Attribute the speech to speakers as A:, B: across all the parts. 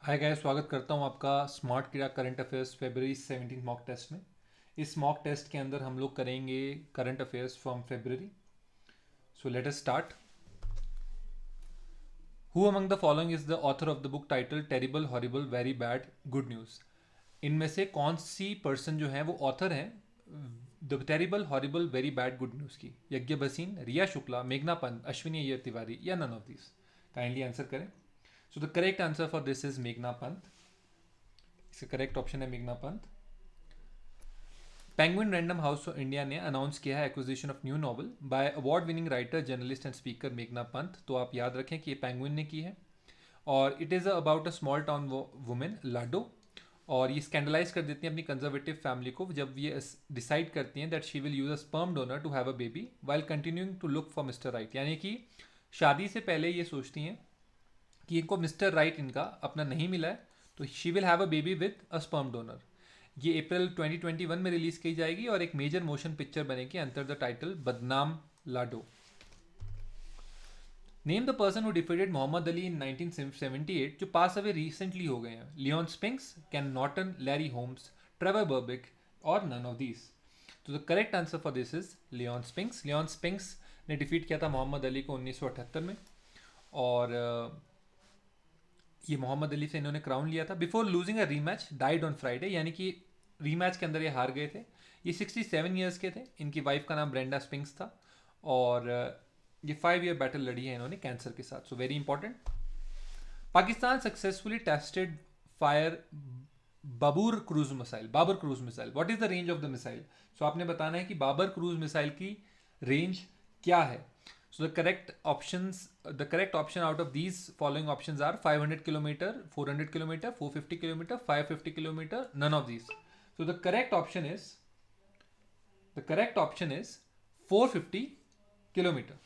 A: Hi guys, स्वागत करता हूँ आपका स्मार्ट किया करंट अफेयर्स फरवरी 17 मॉक टेस्ट में। इस मॉक टेस्ट के अंदर हम लोग करेंगे current affairs from February. So let us start. Who among the following is the author of the book title terrible horrible very bad good news? इनमें से कौन सी पर्सन जो है वो ऑथर हैं the terrible horrible very bad good news की? यज्ञ भसीन, रिया शुक्ला, मेघना पंत, अश्विनी अय्यर तिवारी या none of this? Kindly answer करें। So the correct answer for this is मेघना पंत। इसका करेक्ट ऑप्शन है मेघना Pant. Penguin Random House of India ने अनाउंस किया है acquisition of new novel by award winning writer journalist and speaker मेघना पंत। तो आप याद रखें कि ये पेंगुइन ने की है और it is about a small town women Lado. और ये स्कैंडलाइज कर देती हैं अपनी कंजर्वेटिव फैमिली को जब ये डिसाइड करती हैं that she will use a sperm donor to have a baby while continuing to look for mister right. यानी कि शादी से पहले ये सोचती हैं कि इनको मिस्टर राइट इनका अपना नहीं मिला है, तो she will have a baby with a sperm donor. ये अप्रैल 2021 में रिलीज की जाएगी और एक मेजर मोशन पिक्चर बनेगी under the title Badnaam Lado. Name the person who defeated Muhammad Ali in 1978 जो पास अवे रिसेंटली हो गए हैं। Leon Spinks, Ken Norton, Larry Holmes, Trevor Berbick और नन ऑफ दीज? तो the correct answer for this is Leon Spinks. Leon Spinks ने defeat किया था मोहम्मद अली को 1978 में और ये मोहम्मद अली से इन्होंने क्राउन लिया था before losing a rematch died on Friday. यानी कि रीमैच के अंदर ये हार गए थे। ये 67 ईयर्स के थे। इनकी वाइफ का नाम ब्रेंडा स्पिंक्स था और ये 5 ईयर बैटल लड़ी है इन्होंने कैंसर के साथ। So very important. Pakistan successfully tested fire Babur cruise missile. What is the range of the missile? सो आपने बताना है कि बाबर क्रूज मिसाइल की रेंज क्या है। So the correct option out of these following options are 500 kilometer, 400 kilometer, 450 kilometer, 550 kilometer, none of these. So the correct option is 450 kilometer.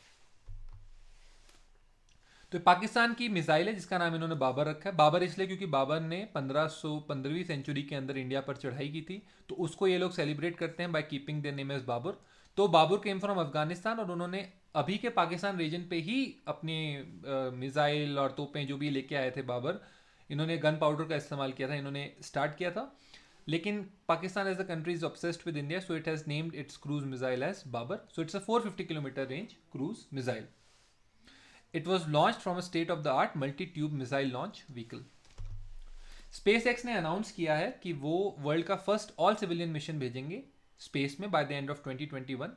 A: तो पाकिस्तान की मिसाइल है जिसका नाम इन्होंने बाबर रखा है। बाबर इसलिए क्योंकि बाबर ने 1515वीं सेंचुरी के अंदर इंडिया पर चढ़ाई की थी, तो उसको ये लोग सेलिब्रेट करते हैं by keeping their name as Babar. तो बाबर केम फ्रॉम अफगानिस्तान और उन्होंने अभी के पाकिस्तान रीजन पे ही अपने मिसाइल और तोपें जो भी लेके आए थे बाबर, इन्होंने गन पाउडर का इस्तेमाल किया था, इन्होंने स्टार्ट किया था। लेकिन Pakistan as a country is obsessed with India, so it has named its cruise missile as Babar. So it's a 450 kilometre range cruise missile. It was launched from a state-of-the-art multi-tube missile launch vehicle. SpaceX ने announce किया है कि वो world का first all civilian mission भेजेंगे space में by the end of 2021।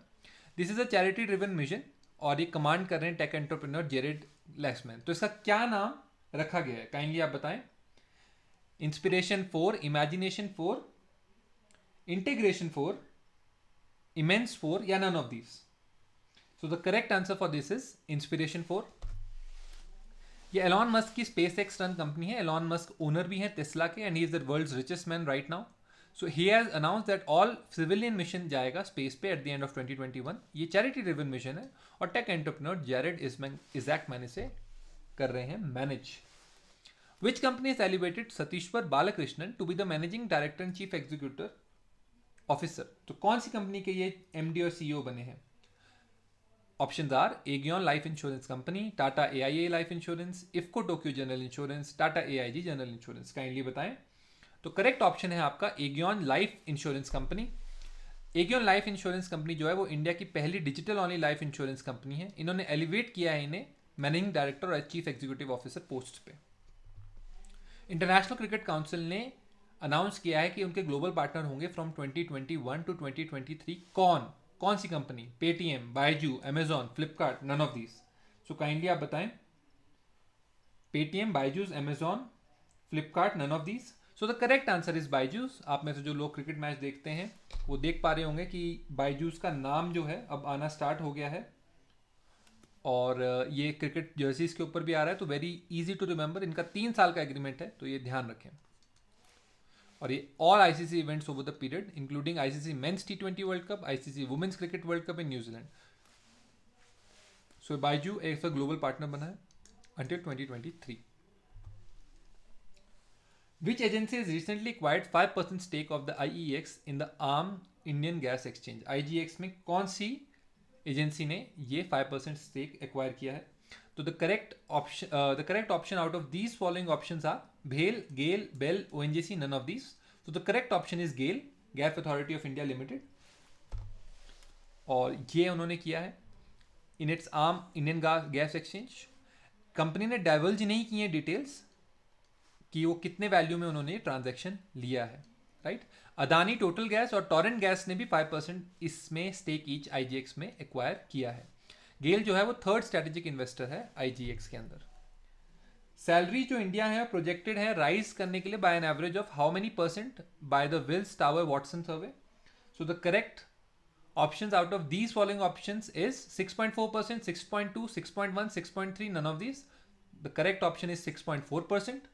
A: This is a charity driven mission और ये कमांड कर रहे हैं टेक एंटरप्रेन्योर जेरेड लेक्समैन। तो इसका क्या नाम रखा गया है, काइंडली आप बताएं। इंस्पिरेशन 4, इमेजिनेशन 4, इंटीग्रेशन 4, इमेंस 4 या none of this? So the correct answer for this is inspiration 4। ये एलॉन मस्क की स्पेस एक्स रन कंपनी है। एलॉन मस्क ओनर भी है टेस्ला के and he is the world's richest man right now. So he has announce that all civilian mission जाएगा space पे at the end of 2021। ये charity driven mission है और take entrepreneur Jared इजैकमैन इसे कर रहे हैं manage. Which company is elevated Satishwar Balakrishnan to be the managing director and chief executive officer? तो कौन सी कंपनी के ये एमडी और सीईओ बने हैं? Options are Aegon Life Insurance Company, Tata AIA Life Insurance, IFCO Tokyo General Insurance, Tata AIG General Insurance। Kindly बताएं। तो करेक्ट ऑप्शन है आपका Aegon life insurance company. Aegon life insurance company जो है वो इंडिया की पहली digital only life insurance company है। इन्होंने एलिवेट किया है इन्हें मैनेजिंग डायरेक्टर और चीफ एग्जीक्यूटिव ऑफिसर पोस्ट पे। इंटरनेशनल क्रिकेट काउंसिल ने अनाउंस किया है कि उनके ग्लोबल पार्टनर होंगे फ्रॉम 2021 टू 2023। कौन सी कंपनी? Paytm, Byju's, Amazon, Flipkart, none of these? So kindly आप बताएं। Paytm, Byju's, Amazon, Flipkart, none of these? So the correct answer is Byju's. आप में से जो लोग क्रिकेट मैच देखते हैं वो देख पा रहे होंगे कि बायजूस का नाम जो है अब आना स्टार्ट हो गया है और ये क्रिकेट जर्सीज के ऊपर भी आ रहा है। तो वेरी इजी टू रिमेंबर। इनका 3 साल का एग्रीमेंट है, तो ये ध्यान रखें। और ये all ICC events over the period including ICC men's टी20 World Cup, ICC women's Cricket World Cup in New Zealand. So Byju's एक ग्लोबल पार्टनर बना है until 2023. Which agency has recently acquired 5% stake of the IEX in the ARM Indian Gas Exchange? IGX में कौन सी agency ने ये 5% stake acquire किया है? तो the correct option out of these following options are भेल, GAIL, BEL, ONGC, none of these. तो the correct option is GAIL, gas authority of India limited. और ये उन्होंने किया है in its arm Indian gas exchange. Company ने डाइवर्ज नहीं किए डिटेल्स कि वो कितने वैल्यू में उन्होंने ट्रांजैक्शन लिया है, राइट. अदानी टोटल गैस और टोरेंट गैस ने भी 5% इसमें स्टेक ईच आईजीएक्स में एक्वायर किया है. गेल जो है वो थर्ड स्ट्रेटेजिक इन्वेस्टर है आईजीएक्स के अंदर. सैलरी जो इंडिया है प्रोजेक्टेड है राइज करने के लिए by an average of how many percent by the Willis Tower Watson survey. So the correct options out of these following options is 6.4%, 6.2, 6.1, 6.3, none of these. The correct option is 6.4%.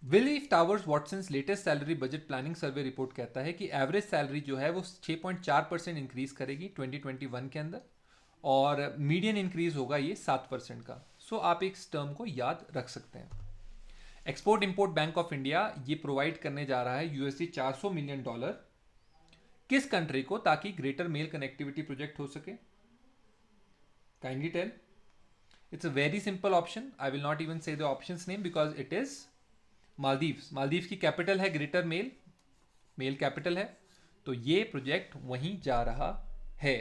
A: Willis Towers Watson's latest salary budget planning survey report कहता है कि average salary जो है वो 6.4% increase करेगी 2021 के अंदर, और मीडियन इंक्रीज होगा ये 7% का. सो आप इस टर्म को याद रख सकते हैं. Export import bank of India ये प्रोवाइड करने जा रहा है यूएसडी $400 मिलियन किस कंट्री को, ताकि ग्रेटर मेल कनेक्टिविटी प्रोजेक्ट हो सके. Kindly tell. It's a very simple option. I will not even say the options name because it is Maldives. Maldives की कैपिटल है ग्रेटर मेल कैपिटल है, तो ये प्रोजेक्ट वहीं जा रहा है.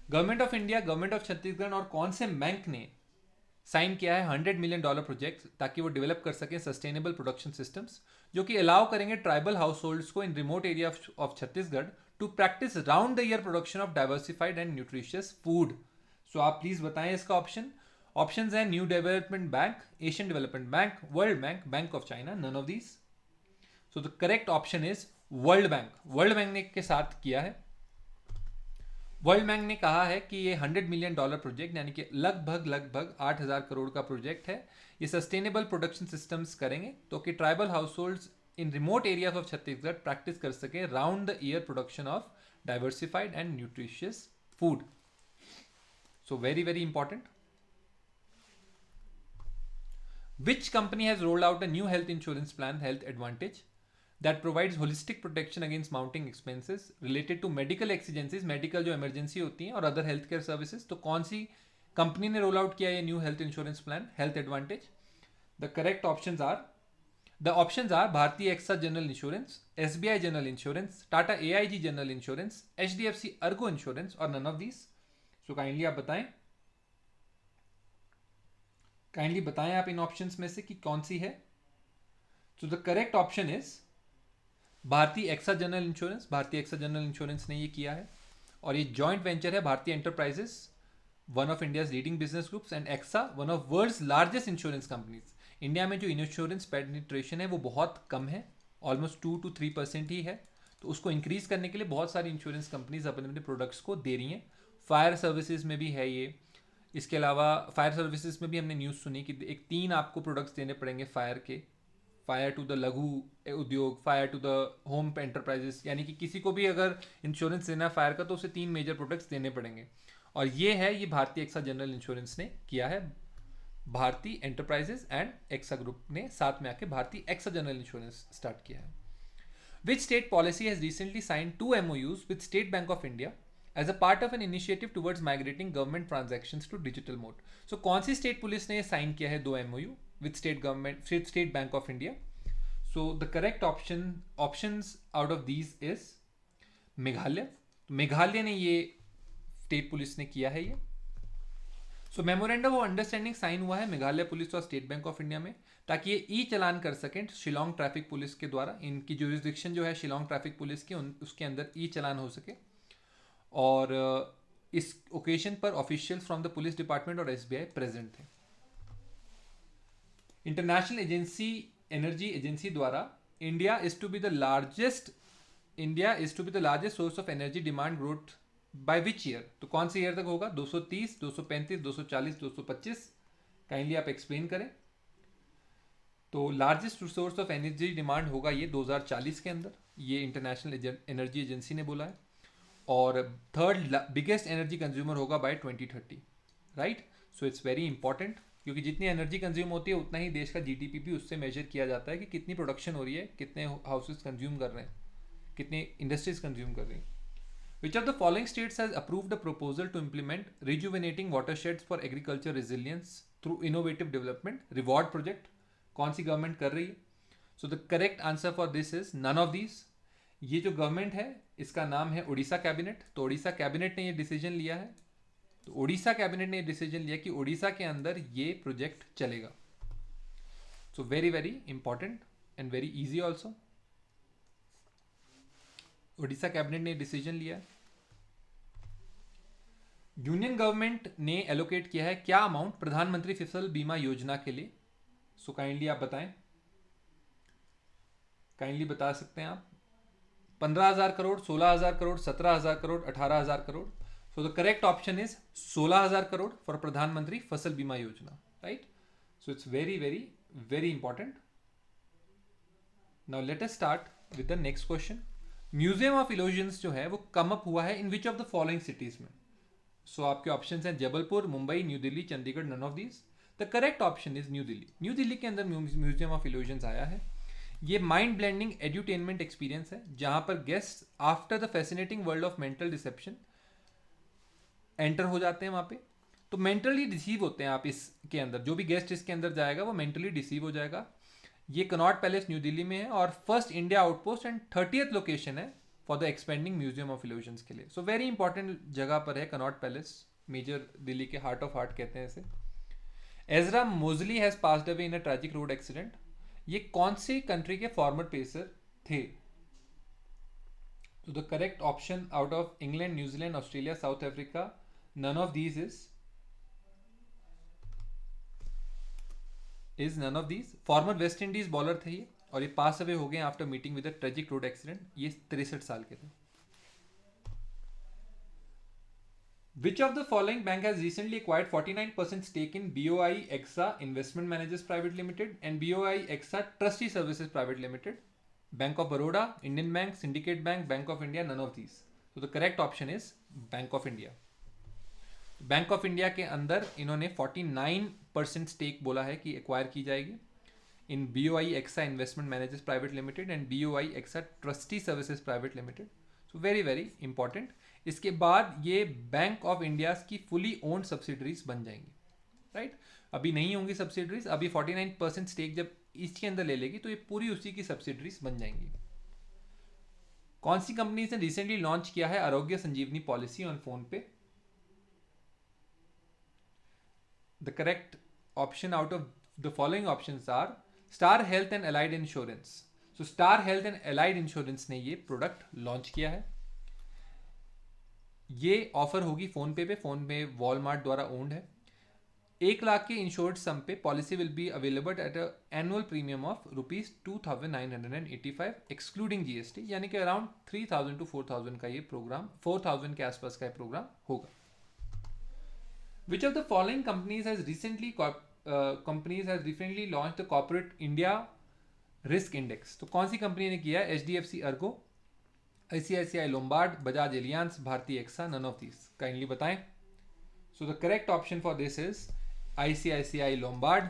A: Government of India, government of Chhattisgarh और कौन से बैंक ने साइन किया है $100 मिलियन प्रोजेक्ट, ताकि वो डेवलप कर सके सस्टेनेबल प्रोडक्शन सिस्टम्स जो कि अलाउ करेंगे ट्राइबल हाउस होल्ड्स को in remote area of Chhattisgarh to practice round the year production of diversified and nutritious food. So आप प्लीज बताएं इसका ऑप्शन. ऑप्शंस हैं New Development Bank, Asian Development Bank, World Bank, Bank of China, none of these. So the correct option is World Bank. World Bank ने के साथ किया है. World Bank ने कहा है कि ये $100 मिलियन प्रोजेक्ट यानी कि लगभग 8,000 करोड़ का प्रोजेक्ट है. ये सस्टेनेबल प्रोडक्शन सिस्टम्स करेंगे तो कि tribal house holds in remote areas of Chhattisgarh practice कर सके round the year production of diversified and nutritious food. So very very important. Which company has rolled out a new health insurance plan, Health Advantage, that provides holistic protection against mounting expenses related to medical exigencies, medical जो emergency होती हैं, और other healthcare services. तो कौन सी company ने roll out किया ये new health insurance plan, Health Advantage? The correct options are Bharti AXA General Insurance, SBI General Insurance, Tata AIG General Insurance, HDFC Ergo Insurance और none of these. So kindly आप बताएं. Kindly बताएं आप इन options में से कि कौन सी है. सो द करेक्ट ऑप्शन इज भारतीय एक्सा जनरल इंश्योरेंस. भारतीय एक्सा जनरल इंश्योरेंस ने ये किया है, और ये जॉइंट वेंचर है Bharti enterprises, one of India's leading business groups, and AXA one of world's largest insurance companies. India में जो इंश्योरेंस पेनिट्रेशन है वो बहुत कम है, ऑलमोस्ट 2 to 3% ही है. तो उसको इंक्रीज करने के लिए बहुत सारी इंश्योरेंस कंपनीज अपने अपने प्रोडक्ट्स को दे रही हैं. फायर सर्विसेज में भी है ये. इसके अलावा फायर सर्विसेज में भी हमने न्यूज़ सुनी कि एक 3 आपको प्रोडक्ट्स देने पड़ेंगे फायर के. फायर टू द लघु उद्योग, fire to the home enterprises, यानी कि किसी को भी अगर इंश्योरेंस देना है फायर का तो उसे 3 मेजर प्रोडक्ट्स देने पड़ेंगे. और ये है, ये भारतीय एक्सा जनरल इंश्योरेंस ने किया है. Bharti enterprises and AXA group ने साथ में आके भारतीय एक्सा जनरल इंश्योरेंस स्टार्ट किया है. Which state policy has recently sign 2 MOUs with State Bank of India as a part of an initiative towards migrating government transactions to digital mode. So कौन सी state police ने sign किया है 2 MOU with state Bank of India? So the correct options out of these is Meghalaya. Meghalaya ने ये state police ने किया है ये. सो मेमोरेंडम ऑफ अंडरस्टैंडिंग साइन हुआ है मेघालय पुलिस और स्टेट बैंक ऑफ इंडिया में, ताकि ये ई चलान कर सकें शिलोंग ट्रैफिक पुलिस के द्वारा. इनकी ज्यूरिसडिक्शन जो है शिलोंग ट्रैफिक पुलिस की, उसके अंदर ई चलान हो सके. और इस ओकेजन पर officials from the police department और एसबीआई प्रेजेंट थे. इंटरनेशनल एनर्जी एजेंसी द्वारा India is to be the largest source of energy demand growth by which year? तो कौन से ईयर तक होगा? 230, 235, 240, 225? काइंडली आप एक्सप्लेन करें. तो largest source of energy demand होगा ये 2040 के अंदर, ये इंटरनेशनल एनर्जी एजेंसी ने बोला है. और थर्ड बिगेस्ट एनर्जी कंज्यूमर होगा by 2030, right. So it's very important, क्योंकि जितनी एनर्जी कंज्यूम होती है उतना ही देश का जीडीपी भी उससे मेजर किया जाता है कि कितनी प्रोडक्शन हो रही है, कितने हाउसेस कंज्यूम कर रहे हैं, कितने इंडस्ट्रीज कंज्यूम कर रही हैं. Which of the following states has approved a proposal to implement rejuvenating watersheds for agriculture resilience through innovative development reward project? कौन सी गवर्नमेंट कर रही है? So the correct answer for this is none of these. ये जो government है इसका नाम है उड़ीसा कैबिनेट. तो उड़ीसा कैबिनेट ने ये डिसीजन लिया है. तो उड़ीसा कैबिनेट ने ये डिसीजन लिया कि उड़ीसा के अंदर ये प्रोजेक्ट चलेगा. So very very important and very easy also. Orissa cabinet ने डिसीजन लिया है. यूनियन गवर्नमेंट ने एलोकेट किया है क्या अमाउंट प्रधानमंत्री फसल बीमा योजना के लिए? सो काइंडली आप बताएं. काइंडली बता सकते हैं आप. 15,000 crore, 16,000 crore, 17,000 crore, 18,000 crore. So the correct option is 16,000 crore for Pradhan Mantri Fasal Bima Yojana. Right. So it's very very very important. Now let us start with the next question. Museum of illusions जो है वो कम अप हुआ है in which of the following cities में? So आपके option हैं Jabalpur, Mumbai, New Delhi, Chandigarh. None of these. The correct option is new Delhi. New Delhi के अंदर म्यूजियम ऑफ इल्यूजन्स आया है. ये माइंड ब्लेंडिंग एड्यूटेनमेंट एक्सपीरियंस है जहां पर guest after the fascinating world of mental deception enter हो जाते हैं वहां पे. तो मेंटली डिसीव होते हैं आप इसके अंदर. जो भी गेस्ट इसके अंदर जाएगा वो मेंटली डिसीव हो जाएगा. ये कनॉट पैलेस न्यू दिल्ली में है और first India outpost and 30th location है for the expanding museum of illusions के लिए. सो वेरी इंपॉर्टेंट जगह पर है कनॉट पैलेस. मेजर दिल्ली के हार्ट ऑफ हार्ट कहते हैं इसे. एजरा मोजली has passed away in a tragic road accident. ये कौन सी कंट्री के फॉर्मर पेसर थे? तो the correct option out of England, New Zealand, Australia, south Africa, none of these is none of these. Farmer West Indies bowler थे ये और ये pass away हो गए after meeting with a tragic road accident. ये 63 साल के थे. Which of the following bank has recently acquired 49% stake in BOI Exa Investment Managers Private Limited and BOI Exa Trustee Services Private Limited? Bank of Baroda, Indian Bank, Syndicate Bank, Bank of India, none of these. So the correct option is Bank of India. Bank of India के अंदर इन्होंने 49% stake बोला है कि acquire की जाएगी इन BOI Exa Investment Managers Private Limited and BOI Exa Trustee Services Private Limited. So very very important. इसके बाद ये बैंक ऑफ इंडिया की फुली ओन्ड सब्सिडरीज बन जाएंगी. राइट. अभी नहीं होंगी सब्सिडरीज. अभी 49% स्टेक जब इसके अंदर ले लेगी तो ये पूरी उसी की सब्सिडरीज बन जाएंगी. कौन सी कंपनी ने रिसेंटली लॉन्च किया है Arogya Sanjeevani policy on phone पे? The correct option out of the following options are Star Health and Allied Insurance. So Star Health and Allied Insurance ने ये प्रोडक्ट लॉन्च किया है. ये ऑफर होगी फोन पे वॉलमार्ट द्वारा ओन्ड है. 1 लाख के इंश्योर्ड सम पे policy will be available at a annual premium of ₹2,985 excluding GST. यानी कि अराउंड 3,000 to 4,000 का ये प्रोग्राम, 4,000 के आसपास का ये प्रोग्राम होगा. Which of the following companies has recently launch the corporate India risk index? तो कौन सी कंपनी ने किया? HDFC Ergo, ICICI Lombard, Bajaj Allianz, Bharti AXA. None of these. Kindly बताएं. So the correct option for this is ICICI Lombard.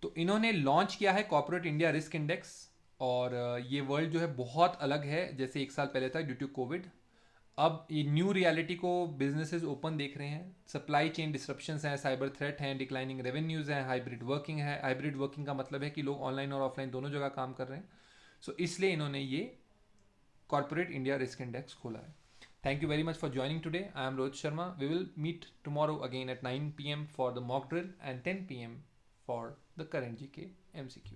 A: तो इन्होंने launch किया है कॉर्पोरेट इंडिया रिस्क इंडेक्स और ये वर्ल्ड जो है बहुत अलग है जैसे 1 साल पहले था ड्यू टू कोविड. अब ये न्यू रियलिटी को बिजनेसेस ओपन देख रहे हैं. सप्लाई चेन डिस्ट्रप्शंस हैं, साइबर थ्रेट हैं, डिक्लाइनिंग रेवेन्यूज हैं, हाइब्रिड वर्किंग है. हाइब्रिड वर्किंग का मतलब है कि लोग ऑनलाइन और ऑफलाइन दोनों जगह काम कर रहे हैं. सो इसलिए इन्होंने ये कॉर्पोरेट इंडिया रिस्क इंडेक्स खोला है. Thank you very much for joining today. I am Rohit Sharma. We will meet tomorrow again at 9 PM for the mock drill and 10 PM for the current GK MCQ.